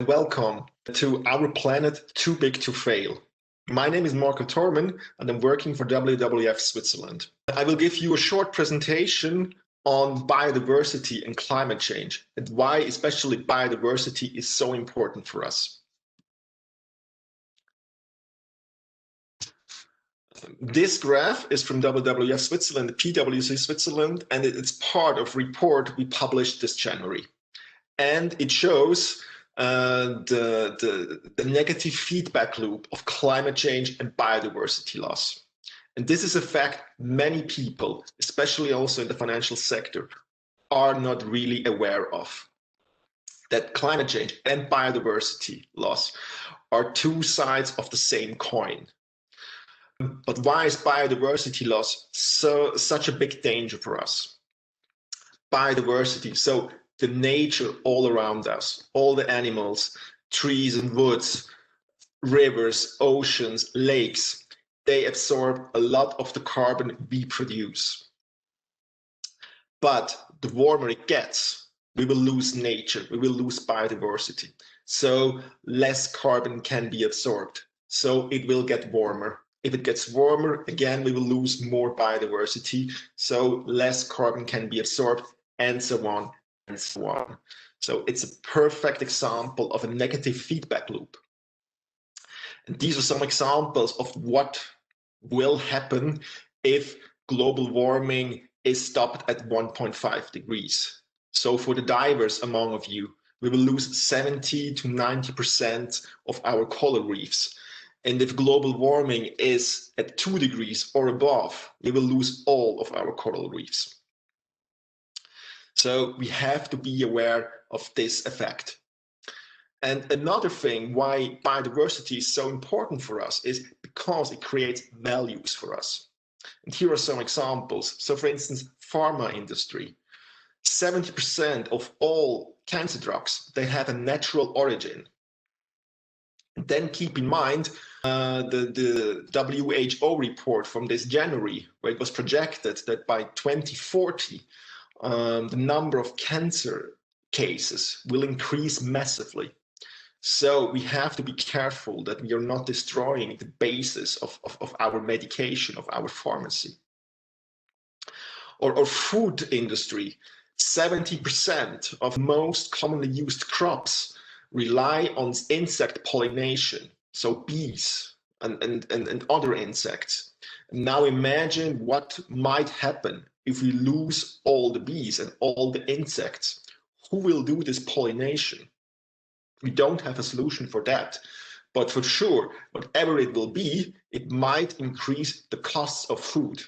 Welcome to Our Planet Too Big to Fail. My name is Marco Tormen and I'm working for WWF Switzerland. I will give you a short presentation on biodiversity and climate change and why especially biodiversity is so important for us. This graph is from WWF Switzerland, the PwC Switzerland, and it's part of a report we published this January. And it shows the negative feedback loop of climate change and biodiversity loss. And this is a fact many people, especially also in the financial sector, are not really aware of. That climate change and biodiversity loss are two sides of the same coin. But why is biodiversity loss such a big danger for us? Biodiversity, so the nature all around us, all the animals, trees and woods, rivers, oceans, lakes, they absorb a lot of the carbon we produce. But the warmer it gets, we will lose nature, we will lose biodiversity. So less carbon can be absorbed. So it will get warmer. If it gets warmer, again, we will lose more biodiversity. So less carbon can be absorbed, and so on and so on. So it's a perfect example of a negative feedback loop. And these are some examples of what will happen if global warming is stopped at 1.5 degrees. So for the divers among of you, we will lose 70 to 90% of our coral reefs. And if global warming is at 2 degrees or above, we will lose all of our coral reefs. So we have to be aware of this effect. And another thing why biodiversity is so important for us is because it creates values for us. And here are some examples. So for instance, pharma industry, 70% of all cancer drugs, they have a natural origin. And then keep in mind the WHO report from this January, where it was projected that by 2040, the number of cancer cases will increase massively. So we have to be careful that we are not destroying the basis of our medication, of our pharmacy. Or food industry, 70% of most commonly used crops rely on insect pollination, so bees and other insects. Now imagine what might happen if we lose all the bees and all the insects. Who will do this pollination? We don't have a solution for that. But for sure, whatever it will be, it might increase the costs of food.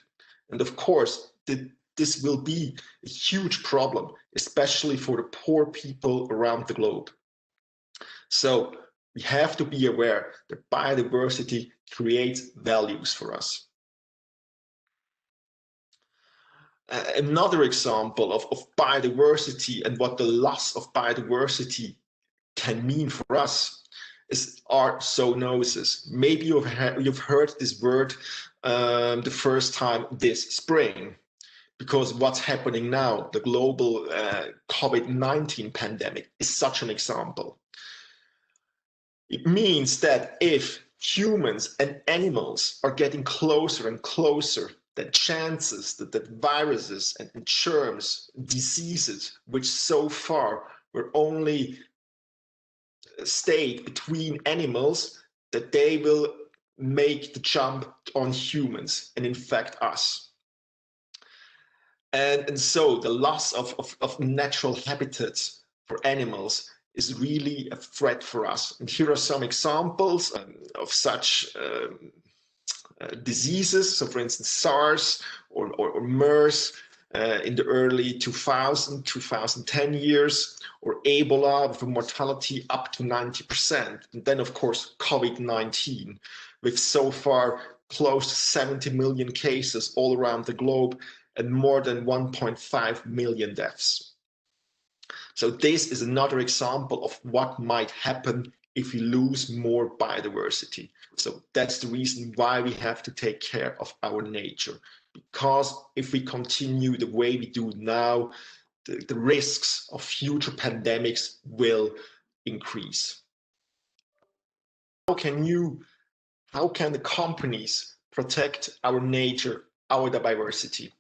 And of course, this will be a huge problem, especially for the poor people around the globe. So we have to be aware that biodiversity creates values for us. Another example of biodiversity and what the loss of biodiversity can mean for us are zoonoses. Maybe you've heard this word the first time this spring, because what's happening now, the global COVID-19 pandemic, is such an example. It means that if humans and animals are getting closer and closer, the chances that viruses and germs, diseases, which so far were only stayed between animals, that they will make the jump on humans and infect us. And so the loss of natural habitats for animals is really a threat for us. And here are some examples of such diseases. So for instance, SARS or MERS in the early 2010 years, or Ebola with a mortality up to 90%. And then of course, COVID-19 with so far close to 70 million cases all around the globe and more than 1.5 million deaths. So this is another example of what might happen if we lose more biodiversity. So that's the reason why we have to take care of our nature. Because if we continue the way we do now, the risks of future pandemics will increase. How can the companies protect our nature, our biodiversity?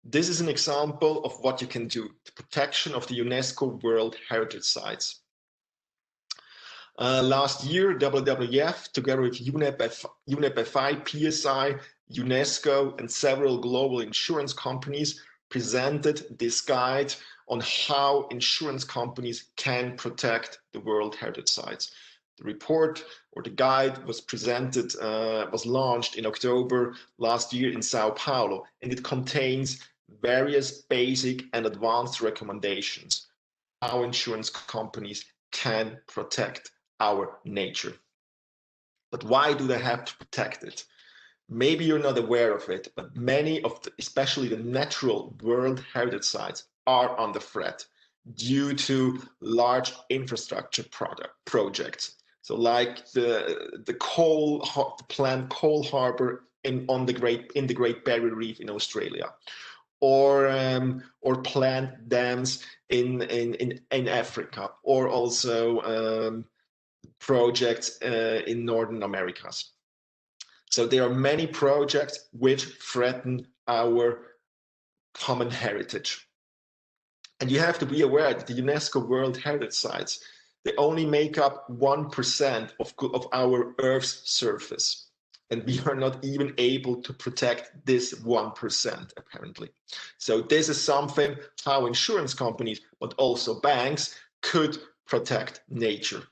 This is an example of what you can do, the protection of the UNESCO World Heritage Sites. Last year, WWF, together with UNEP FI, PSI, UNESCO, and several global insurance companies, presented this guide on how insurance companies can protect the World Heritage Sites. The report or the guide was presented, was launched in October last year in Sao Paulo, and it contains various basic and advanced recommendations how insurance companies can protect our nature. But why do they have to protect it? Maybe you're not aware of it, but many of especially the natural World Heritage Sites are under threat due to large infrastructure projects. So like the planned coal harbor in the Great Barrier Reef in Australia, or planned dams in Africa, or also projects in Northern Americas. So there are many projects which threaten our common heritage. And you have to be aware that the UNESCO World Heritage Sites, they only make up 1% of our Earth's surface. And we are not even able to protect this 1%, apparently. So this is something how insurance companies, but also banks, could protect nature.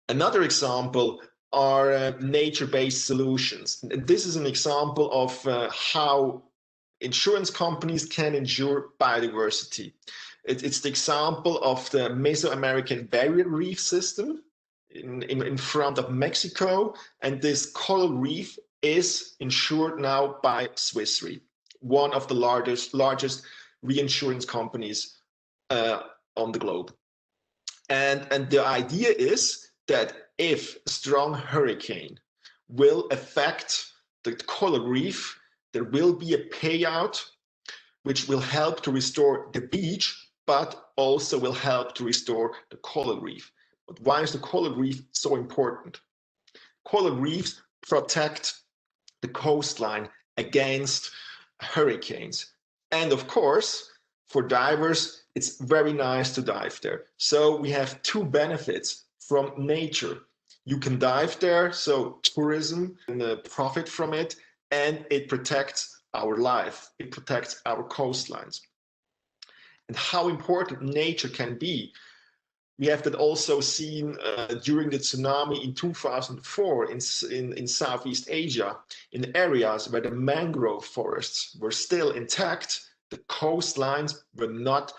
Another example are nature-based solutions. And this is an example of how insurance companies can ensure biodiversity. It's the example of the Mesoamerican Barrier Reef system in front of Mexico, and this coral reef is insured now by Swiss Re, one of the largest reinsurance companies on the globe. And the idea is that if a strong hurricane will affect the coral reef, there will be a payout which will help to restore the beach, but also will help to restore the coral reef. But why is the coral reef so important? Coral reefs protect the coastline against hurricanes. And of course, for divers, it's very nice to dive there. So we have two benefits from nature. You can dive there, so tourism and profit from it, and it protects our life. It protects our coastlines. And how important nature can be. We have that also seen during the tsunami in 2004 in Southeast Asia, in areas where the mangrove forests were still intact. The coastlines were not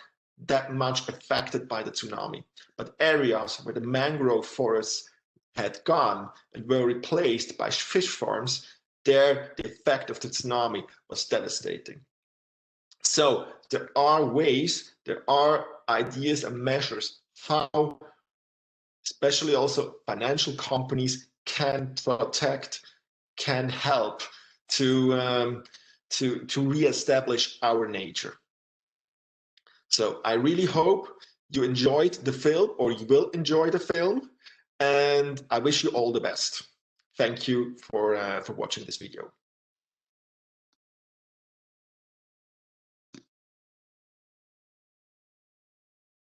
that much affected by the tsunami, but areas where the mangrove forests had gone and were replaced by fish farms, there the effect of the tsunami was devastating. So there are ways, there are ideas and measures how especially also financial companies can protect, can help to reestablish our nature. So I really hope you enjoyed the film, or you will enjoy the film, and I wish you all the best. Thank you for watching this video.